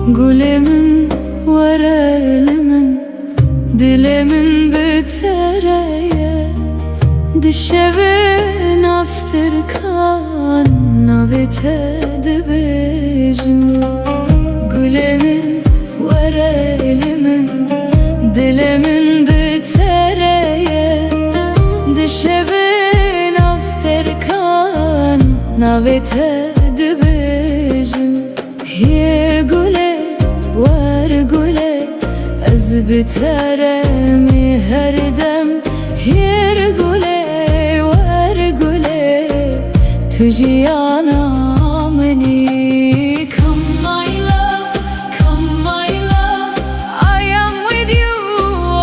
Gulemin varelimin dilemin betereye dişevin abstirkan navete dibejim. Gulemin varelimin dilemin betereye dişevin abstirkan navete dibejim. Hier gule var gule ez biteremi her dem. Hier gule var gule tu jiyana meni. Come my love, come my love, I am with you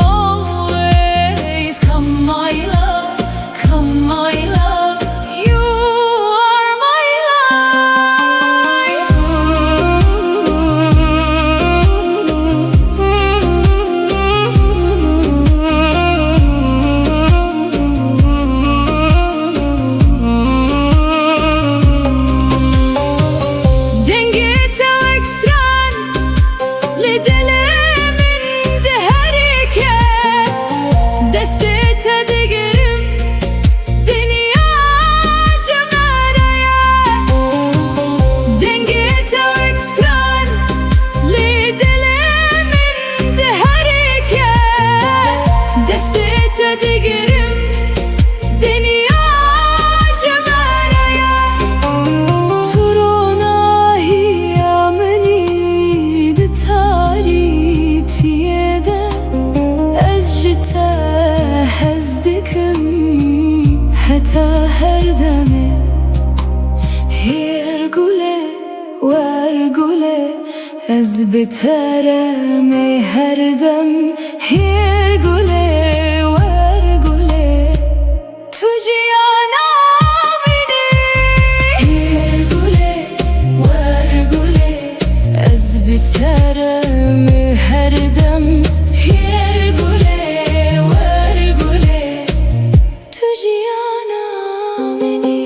always. Come my love, come my love, you are my life. Dengete ekstran lidelemin de herike destete digerim dünya cemereye. Dengete ekstran lidelemin de herike destete digerim dünya cemereye. Turona hiyameni de taritiyede ez jite hezdikim heta her deme. Hier gule var gule ez biteremi her dem. Hier gule var gule tu jiyana meni. Hier gule var gule ez biteremi her dem. Hier gule var gule tu jiyana meni.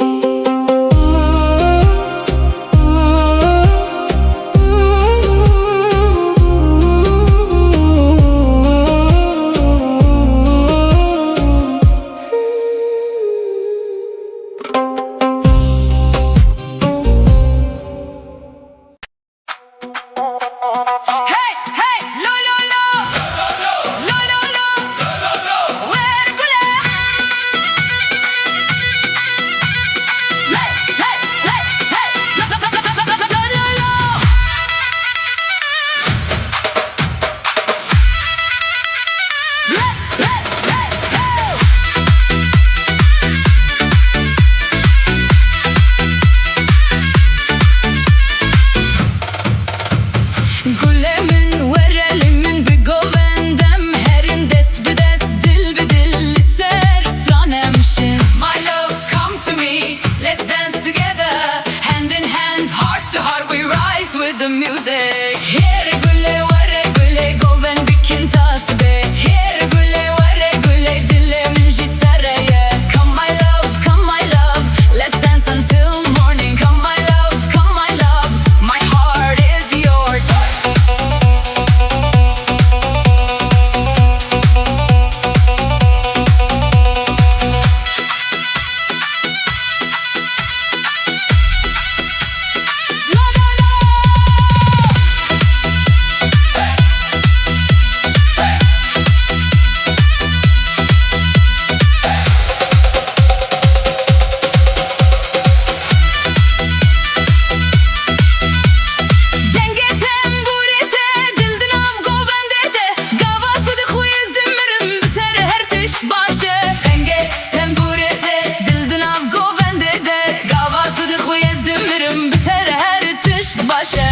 Hey, hey, lo, lo, lo. Lo, lo, lo. Var gule. Hey, hey, hey, hey. Lo, lo, lo, lo, lo, lo, lo. Hey, hey, hey, hey. Gulemin varelimin bir govendem herin des bir des dil bir dil ser stranemşin. My love, come to me, let's dance together, hand in hand, heart to heart, we rise with the music. Here gule vare gule goven bikin tasbe. Here gule vare gule dilemin jitereye. Come my love, let's dance until morning. Come my love, my heart is yours. La la la. Denge temburete dildin av govendede gavat de khuyez demirim biter her tiş başı. Denge temburete dildin av govendede gavat de khuyez demirim biter her tiş başı.